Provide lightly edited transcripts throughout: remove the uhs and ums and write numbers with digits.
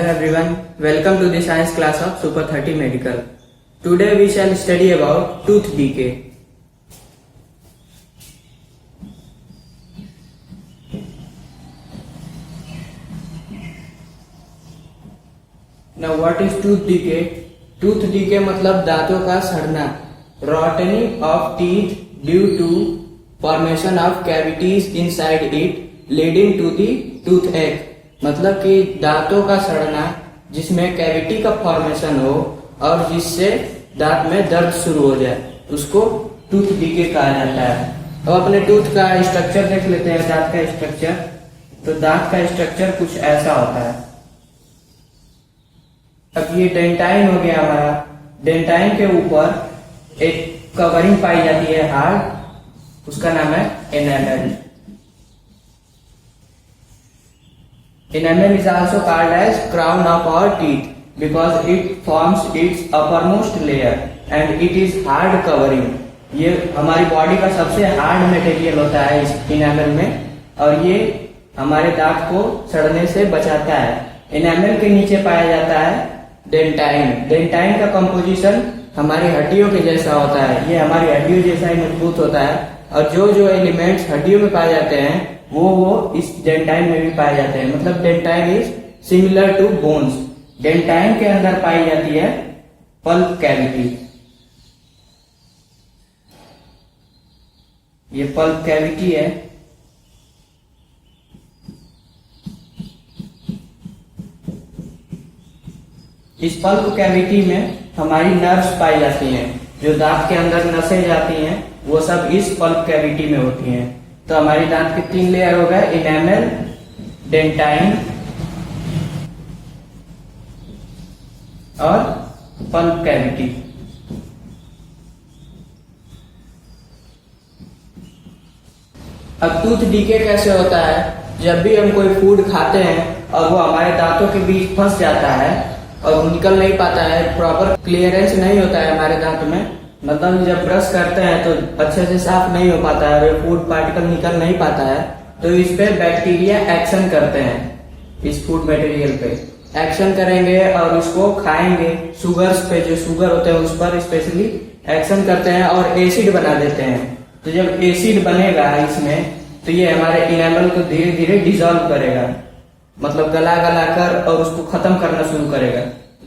Hello everyone, welcome to the science class of Super 30 Medical. Today we shall study about tooth decay. Now what is tooth decay? Tooth decay मतलब दांतों का सड़ना. Rotting of teeth due to formation of cavities inside it leading to the toothache. मतलब कि दांतों का सड़ना जिसमें कैविटी का फॉर्मेशन हो और जिससे दांत में दर्द शुरू हो जाए उसको टूथ डीके कहा जाता है। अब अपने टूथ का स्ट्रक्चर देख लेते हैं, दांत का स्ट्रक्चर। तो दांत का स्ट्रक्चर कुछ ऐसा होता है। अब ये डेंटाइन हो गया हमारा। डेंटाइन के ऊपर एक कवरिंग पाई जाती है हार्ड, उसका नाम है enamel. Enamel is also called as crown of our teeth because it forms its uppermost layer and it is hard covering. ये हमारी बॉडी का सबसे हार्ड मटेरियल होता है इस इनामेल में और ये हमारे दांत को सड़ने से बचाता है। इनामेल के नीचे पाया जाता है डेंटाइन। डेंटाइन का कंपोजिशन हमारी हड्डियों के जैसा होता है। ये हमारी हड्डियों जैसा ही मजबूत होता है और जो एलिमेंट्स हड्डियों में पाए जाते हैं वो इस डेंटाइन में भी पाए जाते हैं। मतलब dentine is similar to bones. Dentine के अंदर पाई जाती है पल्प कैविटी। ये पल्प कैविटी है। इस पल्प कैविटी में हमारी नर्व्स पाई जाती हैं। जो दांत के अंदर नसें जाती हैं वो सब इस पल्प कैविटी में होती हैं। तो हमारी दांत के 3 लेयर हो गए, इनेमल, डेंटाइन और पल्प कैविटी। अब टूथ डीके कैसे होता है? जब भी हम कोई फूड खाते हैं और वो हमारे दांतों के बीच फंस जाता है और वो निकल नहीं पाता है, प्रॉपर क्लियरेंस नहीं होता है हमारे दांत में, मतलब जब ब्रश करते हैं तो अच्छे से साफ नहीं हो पाता है और फूड पार्टिकल निकल नहीं पाता है, तो इस पे बैक्टीरिया एक्शन करते हैं। इस फूड मटेरियल पे एक्शन करेंगे और उसको खाएंगे। शुगर्स पे, जो शुगर होते हैं उस पर स्पेशली एक्शन करते हैं और एसिड बना देते हैं। तो जब एसिड बनेगा इसमें तो ये हमारे इनेमल को धीरे धीरे डिजोल्व करेगा, मतलब गला गला कर और उसको खत्म करना शुरू करेगा।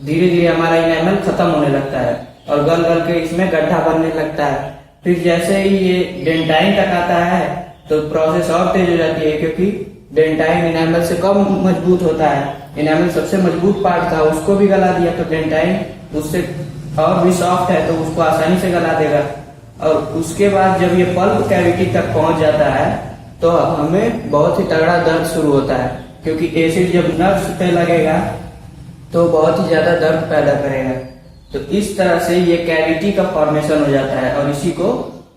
धीरे धीरे हमारा इनेमल खत्म होने लगता है और गल गल के इसमें गड्ढा बनने लगता है। फिर जैसे ही ये डेंटाइन तक आता है तो प्रोसेस और तेज हो जाती है, क्योंकि डेंटाइन इनेमल से कम मजबूत होता है। इनेमल सबसे मजबूत पार्ट था, उसको भी गला दिया तो डेंटाइन उससे और भी सॉफ्ट है तो उसको आसानी से गला देगा। और उसके बाद जब ये पल्प कैविटी तक पहुंच जाता है तो हमें बहुत ही तगड़ा दर्द शुरू होता है, क्योंकि एसिड जब नर्व्स पे लगेगा तो बहुत ही ज्यादा दर्द पैदा करेगा। तो इस तरह से ये कैविटी का फॉर्मेशन हो जाता है और इसी को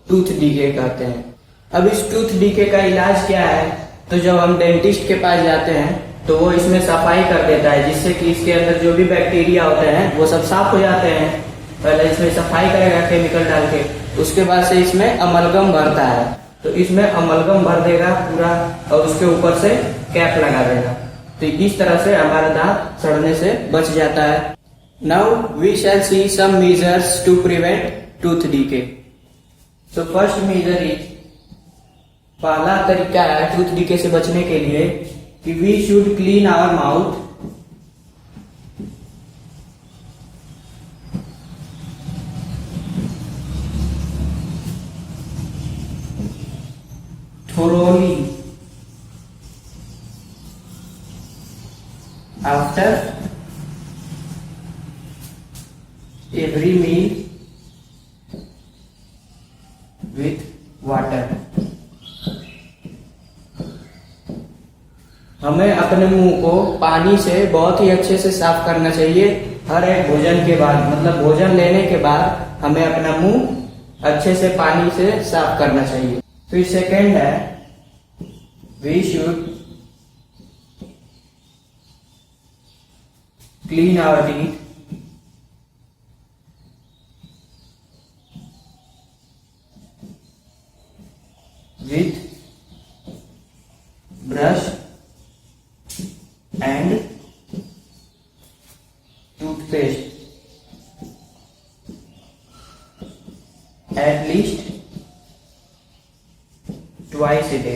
टूथ डीके कहते हैं। अब इस टूथ डीके का इलाज क्या है? तो जब हम डेंटिस्ट के पास जाते हैं तो वो इसमें सफाई कर देता है, जिससे कि इसके अंदर जो भी बैक्टीरिया होते हैं वो सब साफ हो जाते हैं। पहले इसमें सफाई करेगा केमिकल डाल के, उसके बाद से इसमें अमलगम भरता है। तो इसमें अमलगम भर देगा पूरा और उसके ऊपर से कैप लगा देगा। तो इस तरह से हमारा दांत सड़ने से बच जाता है। Now we shall see some measures to prevent tooth decay. So first measure is, पहला तरीका है टूथ डीके से बचने के लिए कि we should clean our mouth thoroughly after every meal with water. हमें अपने मुंह को पानी से बहुत ही अच्छे से साफ करना चाहिए हर एक भोजन के बाद। मतलब भोजन लेने के बाद हमें अपना मुंह अच्छे से पानी से साफ करना चाहिए। फिर सेकंड है, we should clean our teeth with brush and twice a day.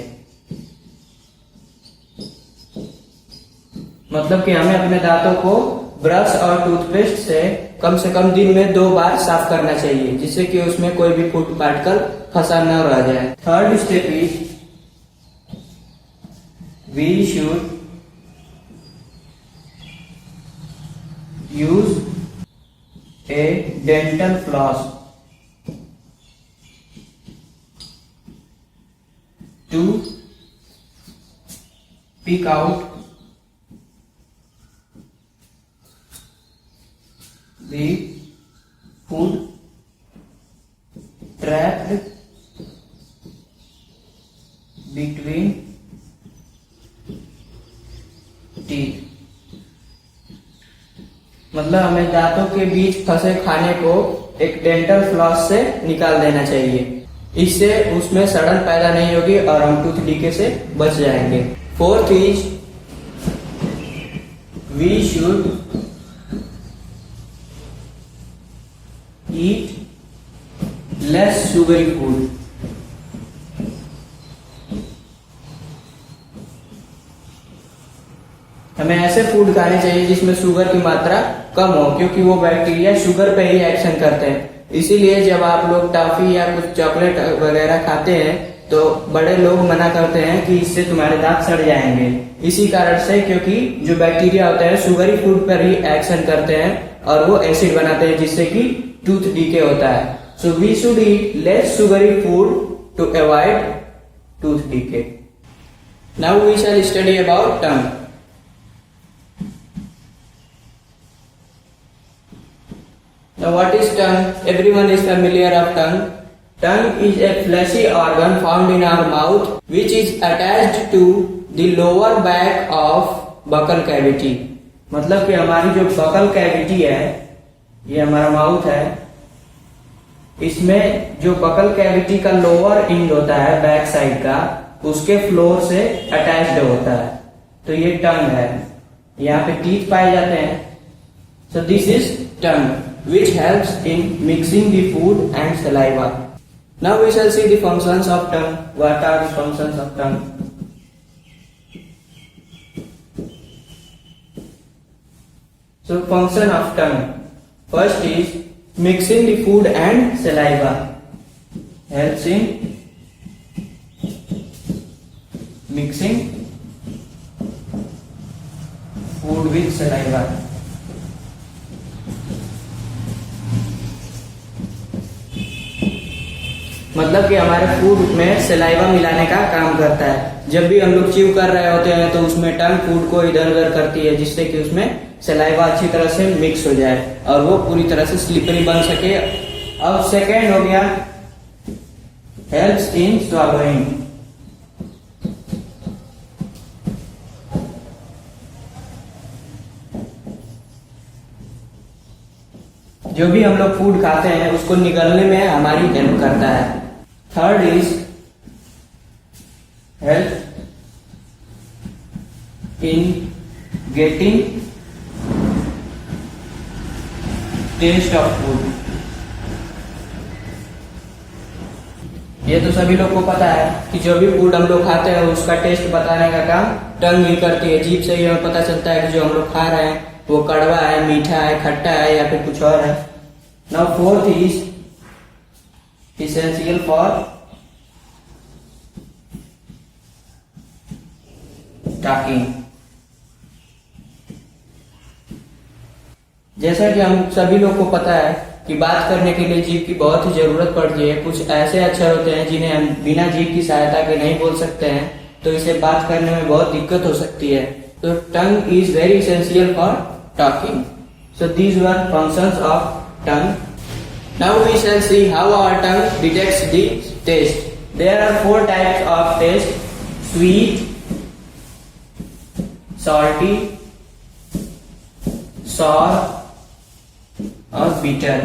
मतलब कि हमें अपने दांतों को ब्रश और टूथपेस्ट से कम दिन में 2 बार साफ करना चाहिए, जिससे कि उसमें कोई भी फूड पार्टिकल फंसा न रह जाए। Third step is we should use a dental floss to pick out the food trapped between teeth। मतलब हमें दांतों के बीच फंसे खाने को एक डेंटल फ्लॉस से निकाल देना चाहिए। इससे उसमें सड़न पैदा नहीं होगी और हम टूथ डीके से बच जाएंगे। Fourth is we should eat less sugary food. हमें ऐसे फूड खाने चाहिए जिसमें शुगर की मात्रा कम हो, क्योंकि वो बैक्टीरिया शुगर पे ही एक्शन करते हैं। इसीलिए जब आप लोग टॉफी या कुछ चॉकलेट वगैरह खाते हैं तो बड़े लोग मना करते हैं कि इससे तुम्हारे दांत सड़ जाएंगे। इसी कारण से, क्योंकि जो बैक्टीरिया होता है शुगरी फूड पर ही एक्शन करते हैं और वो एसिड बनाते हैं, जिससे कि टूथ डीके होता है। So we should eat less sugary food to avoid tooth decay. Now we shall study about tongue. Now what is tongue? Everyone is familiar of tongue. Tongue is a fleshy organ found in our mouth which is attached to the lower back of buccal cavity। मतलब कि हमारी जो buccal cavity है, ये हमारा mouth है, इसमें जो buccal cavity का लोअर एंड होता है बैक साइड का, उसके फ्लोर से अटैच्ड होता है। तो ये टंग है, यहाँ पे टीथ पाए जाते हैं। So this is tongue, which helps in mixing the food and saliva. Now we shall see the functions of tongue. What are the functions of tongue? So function of tongue. First is mixing the food and saliva. Helps in mixing food with saliva। मतलब कि हमारे food में saliva मिलाने का काम करता है। जब भी हम लोग च्यू कर रहे होते हैं तो उसमें टंग फूड को इधर उधर करती है, जिससे कि उसमें सलाइवा अच्छी तरह से मिक्स हो जाए और वो पूरी तरह से स्लिपरी बन सके। अब सेकेंड हो गया हेल्प्स इन स्वॉलोइंग। जो भी हम लोग फूड खाते हैं उसको निगलने में हमारी हेल्प करता है। Third is help in getting taste of food. ये तो सभी लोग को पता है कि जो भी फूड हम लोग खाते हैं उसका टेस्ट बताने का काम टंग ही करती है। जीभ से ही हमें पता चलता है कि जो हम लोग खा रहे हैं वो कड़वा है, मीठा है, खट्टा है या फिर कुछ और है। Now fourth is essential for talking। जैसा कि हम सभी लोग को पता है कि बात करने के लिए जीभ की बहुत ही जरूरत पड़ती है। कुछ ऐसे अक्षर होते हैं जिन्हें हम बिना जीभ की सहायता के नहीं बोल सकते हैं, तो इसे बात करने में बहुत दिक्कत हो सकती है। तो tongue is very essential for talking। So these were functions of tongue। Now we shall see how our tongue detects the taste। There are 4 types of taste: sweet, salty, sour or bitter।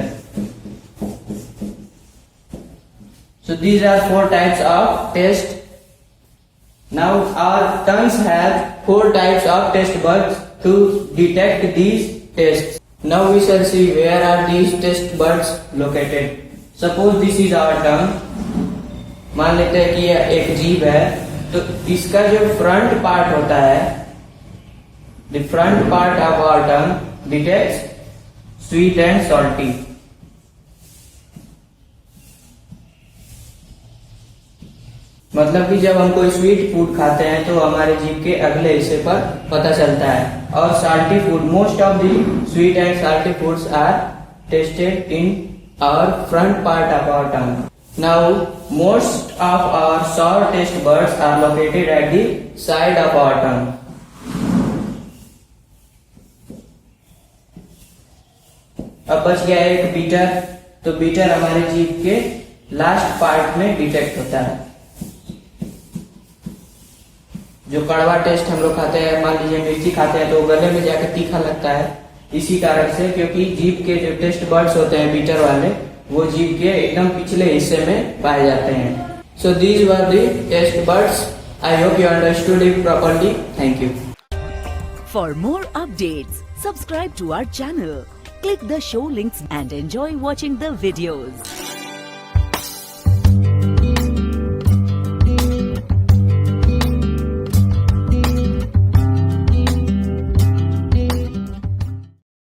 So these are 4 types of taste। Now our tongues have 4 types of taste buds to detect these tastes। Now we shall see where are these taste buds located। Suppose this is our tongue मान लेते हैं कि यह एक जीभ है, तो इसका जो फ्रंट पार्ट होता है, the front part of our tongue detects sweet and salty. मतलब कि जब हम कोई स्वीट फूड खाते हैं तो हमारे जीभ के अगले हिस्से पर पता चलता है। और salty food, most of the sweet and salty foods are tested in our front part of our tongue. Now most of our sour taste buds are located at the side of our tongue. अब बच गया एक beater. तो beater हमारे जीभ के last part में detect होता है। जो कड़वा टेस्ट हम लोग खाते हैं, मान लीजिए मिर्ची खाते हैं तो गले में जाकर तीखा लगता है, इसी कारण से, क्योंकि जीभ के जो टेस्ट बर्ड्स होते हैं बीटर वाले, वो जीभ के एकदम पिछले हिस्से में पाए जाते हैं। So these were the taste buds. I hope you understood it properly. Thank you. For more updates, subscribe to our channel, click the show links and enjoy watching the videos.